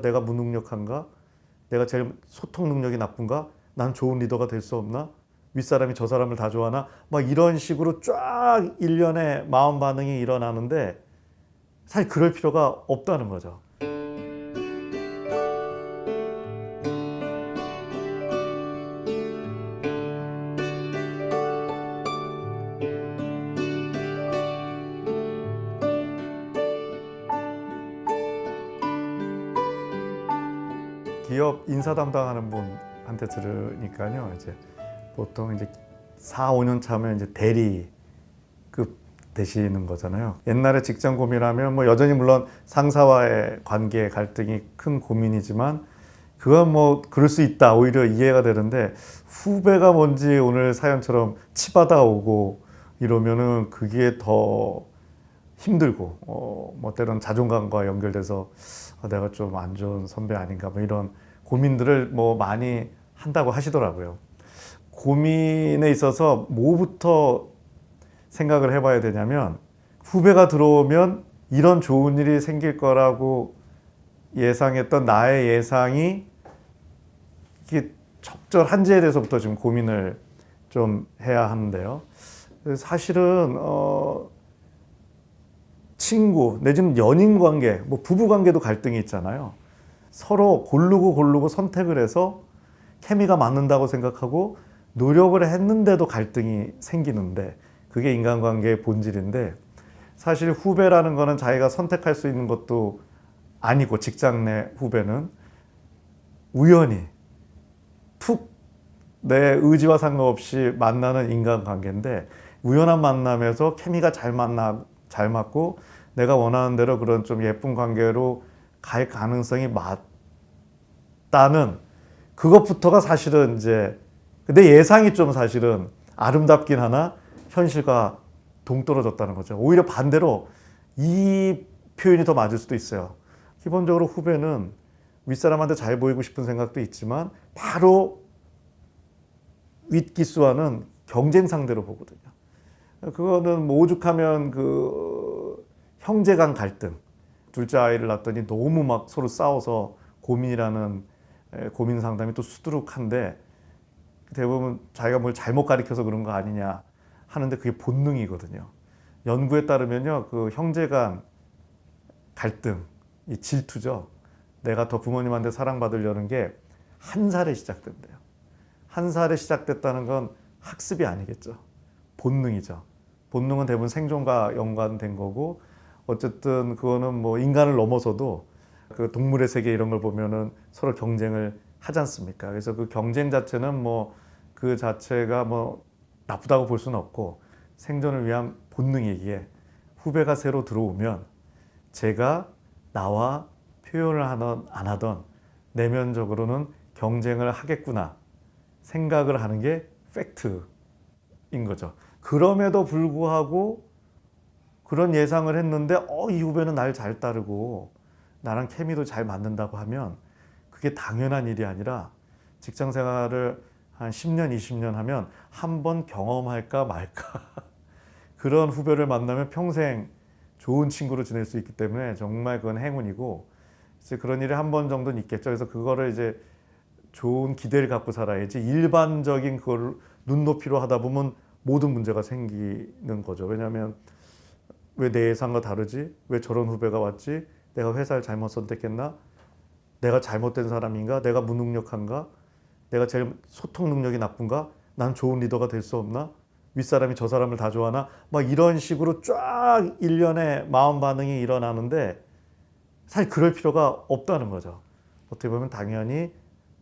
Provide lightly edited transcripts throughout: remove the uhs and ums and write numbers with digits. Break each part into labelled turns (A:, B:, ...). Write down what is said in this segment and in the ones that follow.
A: 내가 무능력한가? 내가 제일 소통 능력이 나쁜가? 난 좋은 리더가 될 수 없나? 윗사람이 저 사람을 다 좋아하나? 막 이런 식으로 쫙 일련의 마음 반응이 일어나는데 사실 그럴 필요가 없다는 거죠. 기업 인사 담당하는 분한테 들으니까요. 이제 보통 이제 4, 5년 차면 이제 대리급 되시는 거잖아요. 옛날에 직장 고민하면 뭐 여전히 물론 상사와의 관계 갈등이 큰 고민이지만 그건 뭐 그럴 수 있다. 오히려 이해가 되는데 후배가 뭔지 오늘 사연처럼 치받아 오고 이러면은 그게 더 힘들고 뭐 때론 자존감과 연결돼서 내가 좀 안 좋은 선배 아닌가 뭐 이런 고민들을 뭐 많이 한다고 하시더라고요. 고민에 있어서 뭐부터 생각을 해봐야 되냐면 후배가 들어오면 이런 좋은 일이 생길 거라고 예상했던 나의 예상이 이게 적절한지에 대해서부터 지금 고민을 좀 해야 하는데요. 사실은 친구 내지는 연인 관계, 뭐 부부 관계도 갈등이 있잖아요. 서로 고르고 선택을 해서 케미가 맞는다고 생각하고 노력을 했는데도 갈등이 생기는데 그게 인간관계의 본질인데 사실 후배라는 거는 자기가 선택할 수 있는 것도 아니고 직장 내 후배는 우연히 툭 내 의지와 상관없이 만나는 인간관계인데 우연한 만남에서 케미가 잘 맞고 내가 원하는 대로 그런 좀 예쁜 관계로 갈 가능성이 맞다는 그것부터가 사실은 이제 내 예상이 좀 사실은 아름답긴 하나 현실과 동떨어졌다는 거죠. 오히려 반대로 이 표현이 더 맞을 수도 있어요. 기본적으로 후배는 윗사람한테 잘 보이고 싶은 생각도 있지만 바로 윗기수와는 경쟁 상대로 보거든요. 그거는 뭐 오죽하면 그 형제 간 갈등, 둘째 아이를 낳았더니 너무 막 서로 싸워서 고민이라는 고민 상담이 또 수두룩한데 대부분 자기가 뭘 잘못 가르쳐서 그런 거 아니냐 하는데 그게 본능이거든요. 연구에 따르면요, 그 형제 간 갈등, 이 질투죠. 내가 더 부모님한테 사랑받으려는 게 한 살에 시작된대요. 한 살에 시작됐다는 건 학습이 아니겠죠. 본능이죠. 본능은 대부분 생존과 연관된 거고 어쨌든 그거는 뭐 인간을 넘어서도 그 동물의 세계 이런 걸 보면은 서로 경쟁을 하지 않습니까? 그래서 그 경쟁 자체는 뭐 그 자체가 뭐 나쁘다고 볼 수는 없고 생존을 위한 본능이기에 후배가 새로 들어오면 제가 나와 표현을 하던 안 하던 내면적으로는 경쟁을 하겠구나 생각을 하는 게 팩트인 거죠. 그럼에도 불구하고 그런 예상을 했는데 이 후배는 날 잘 따르고 나랑 케미도 잘 맞는다고 하면 그게 당연한 일이 아니라 직장 생활을 한 10년, 20년 하면 한 번 경험할까 말까 그런 후배를 만나면 평생 좋은 친구로 지낼 수 있기 때문에 정말 그건 행운이고 이제 그런 일이 한 번 정도는 있겠죠. 그래서 그거를 이제 좋은 기대를 갖고 살아야지 일반적인 그걸 눈높이로 하다 보면 모든 문제가 생기는 거죠. 왜냐하면 왜 내 예상과 다르지? 왜 저런 후배가 왔지? 내가 회사를 잘못 선택했나? 내가 잘못된 사람인가? 내가 무능력한가? 내가 제일 소통 능력이 나쁜가? 난 좋은 리더가 될 수 없나? 윗사람이 저 사람을 다 좋아하나? 막 이런 식으로 쫙 일련의 마음 반응이 일어나는데 사실 그럴 필요가 없다는 거죠. 어떻게 보면 당연히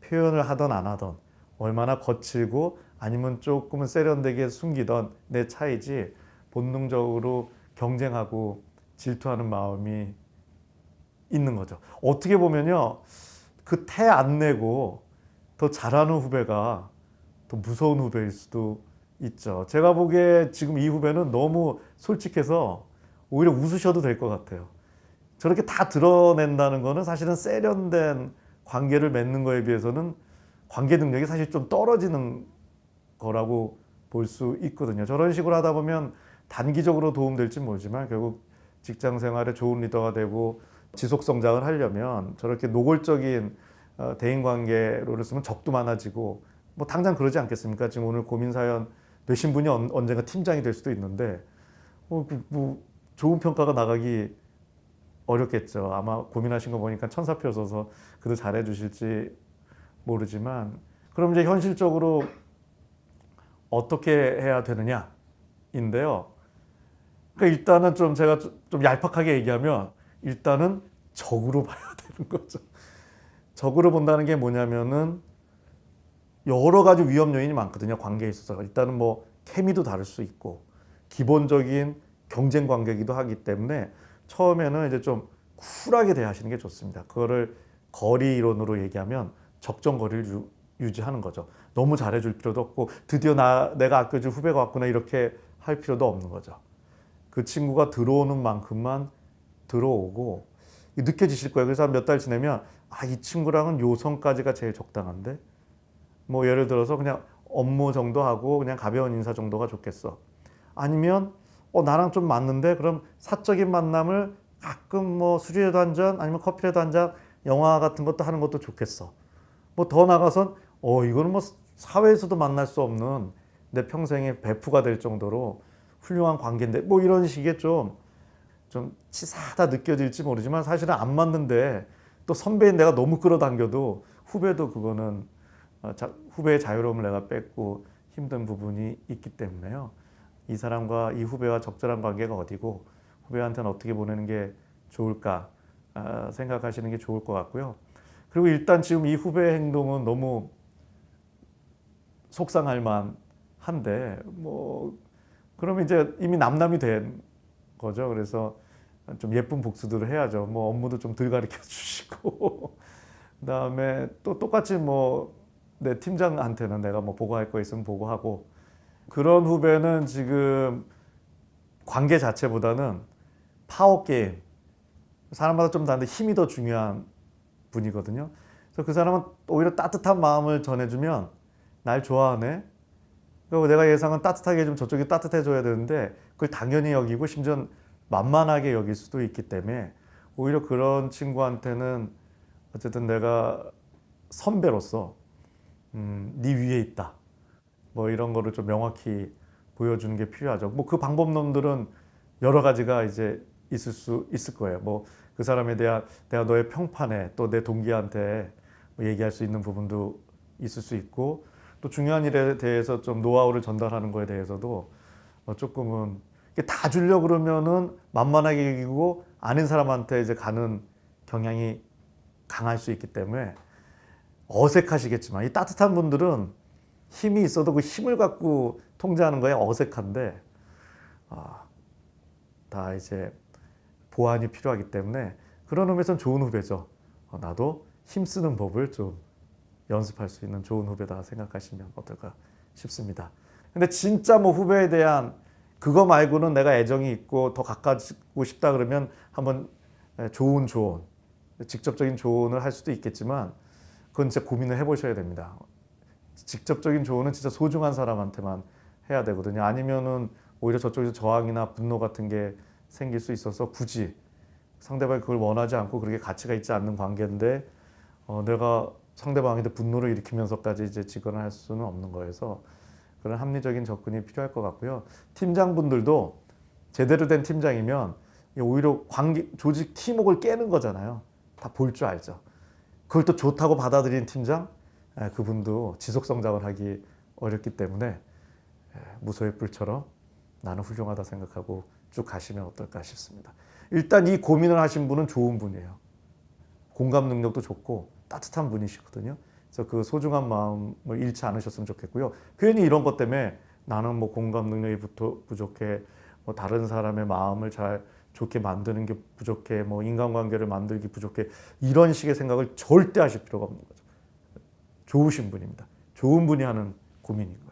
A: 표현을 하던 안 하던 얼마나 거칠고 아니면 조금은 세련되게 숨기던 내 차이지 본능적으로 경쟁하고 질투하는 마음이 있는 거죠. 어떻게 보면요, 그 태 안 내고 더 잘하는 후배가 더 무서운 후배일 수도 있죠. 제가 보기에 지금 이 후배는 너무 솔직해서 오히려 웃으셔도 될 것 같아요. 저렇게 다 드러낸다는 거는 사실은 세련된 관계를 맺는 거에 비해서는 관계 능력이 사실 좀 떨어지는 거라고 볼 수 있거든요. 저런 식으로 하다 보면 단기적으로 도움될지 모르지만 결국 직장 생활에 좋은 리더가 되고 지속 성장을 하려면 저렇게 노골적인 대인관계로를 쓰면 적도 많아지고 뭐 당장 그러지 않겠습니까? 지금 오늘 고민 사연 내신 분이 언젠가 팀장이 될 수도 있는데 뭐 좋은 평가가 나가기 어렵겠죠. 아마 고민하신 거 보니까 천사표 써서 그도 잘해 주실지 모르지만 그럼 이제 현실적으로 어떻게 해야 되느냐인데요. 그러니까 일단은 좀 제가 좀 얄팍하게 얘기하면 일단은 적으로 봐야 되는 거죠. 적으로 본다는 게 뭐냐면은 여러 가지 위험 요인이 많거든요. 관계에 있어서. 일단은 뭐 케미도 다를 수 있고 기본적인 경쟁 관계이기도 하기 때문에 처음에는 이제 좀 쿨하게 대하시는 게 좋습니다. 그거를 거리 이론으로 얘기하면 적정 거리를 유지하는 거죠. 너무 잘해줄 필요도 없고 드디어 내가 아껴줄 후배가 왔구나 이렇게 할 필요도 없는 거죠. 그 친구가 들어오는 만큼만 들어오고 느껴지실 거예요. 그래서 한 몇 달 지내면 이 친구랑은 요 선까지가 제일 적당한데 뭐 예를 들어서 그냥 업무 정도 하고 그냥 가벼운 인사 정도가 좋겠어. 아니면 나랑 좀 맞는데 그럼 사적인 만남을 가끔 뭐 술이라도 한 잔 아니면 커피라도 한 잔 영화 같은 것도 하는 것도 좋겠어. 뭐 더 나가선 이거는 뭐 사회에서도 만날 수 없는 내 평생의 베프가 될 정도로 훌륭한 관계인데 뭐 이런 식의 좀 치사하다 느껴질지 모르지만 사실은 안 맞는데 또 선배인 내가 너무 끌어당겨도 후배도 그거는 후배의 자유로움을 내가 뺏고 힘든 부분이 있기 때문에요. 이 사람과 이 후배와 적절한 관계가 어디고 후배한테는 어떻게 보내는 게 좋을까 생각하시는 게 좋을 것 같고요. 그리고 일단 지금 이 후배의 행동은 너무 속상할 만한데 뭐 그러면 이제 이미 남남이 된 거죠. 그래서 좀 예쁜 복수들을 해야죠. 뭐 업무도 좀 덜 가르쳐 주시고 그다음에 또 똑같이 뭐 내 팀장한테는 내가 뭐 보고할 거 있으면 보고하고 그런 후배는 지금 관계 자체보다는 파워 게임 사람마다 좀 다른데 힘이 더 중요한 분이거든요. 그래서 그 사람은 오히려 따뜻한 마음을 전해주면 날 좋아하네. 그리고 내가 예상은 따뜻하게 해주면 저쪽이 따뜻해져야 되는데 그걸 당연히 여기고 심지어 만만하게 여길 수도 있기 때문에 오히려 그런 친구한테는 어쨌든 내가 선배로서 네 위에 있다. 뭐 이런 거를 좀 명확히 보여주는 게 필요하죠. 뭐 그 방법론들은 여러 가지가 이제 있을 수 있을 거예요. 뭐 그 사람에 대한 내가 너의 평판에 또 내 동기한테 뭐 얘기할 수 있는 부분도 있을 수 있고 또 중요한 일에 대해서 좀 노하우를 전달하는 거에 대해서도 조금은 다 주려고 그러면은 만만하게 여기고 아는 사람한테 이제 가는 경향이 강할 수 있기 때문에 어색하시겠지만 이 따뜻한 분들은 힘이 있어도 그 힘을 갖고 통제하는 거에 어색한데 다 이제 보완이 필요하기 때문에 그런 의미에서는 좋은 후배죠. 나도 힘쓰는 법을 좀 연습할 수 있는 좋은 후배다 생각하시면 어떨까 싶습니다. 근데 진짜 뭐 후배에 대한 그거 말고는 내가 애정이 있고 더 가까워지고 싶다 그러면 한번 좋은 조언, 직접적인 조언을 할 수도 있겠지만 그건 진짜 고민을 해보셔야 됩니다. 직접적인 조언은 진짜 소중한 사람한테만 해야 되거든요. 아니면은 오히려 저쪽에서 저항이나 분노 같은 게 생길 수 있어서 굳이 상대방이 그걸 원하지 않고 그렇게 가치가 있지 않는 관계인데 내가 상대방한테 분노를 일으키면서까지 이제 직언을 할 수는 없는 거여서 그런 합리적인 접근이 필요할 것 같고요. 팀장분들도 제대로 된 팀장이면 오히려 조직 팀워크를 깨는 거잖아요. 다 볼 줄 알죠. 그걸 또 좋다고 받아들이는 팀장, 그분도 지속 성장을 하기 어렵기 때문에 무소의 뿔처럼 나는 훌륭하다 생각하고 쭉 가시면 어떨까 싶습니다. 일단 이 고민을 하신 분은 좋은 분이에요. 공감 능력도 좋고 따뜻한 분이시거든요. 그래서 그 소중한 마음을 잃지 않으셨으면 좋겠고요. 괜히 이런 것 때문에 나는 뭐 공감 능력이 부족해, 뭐 다른 사람의 마음을 잘 좋게 만드는 게 부족해, 뭐 인간관계를 만들기 부족해 이런 식의 생각을 절대 하실 필요가 없는 거죠. 좋으신 분입니다. 좋은 분이 하는 고민이고.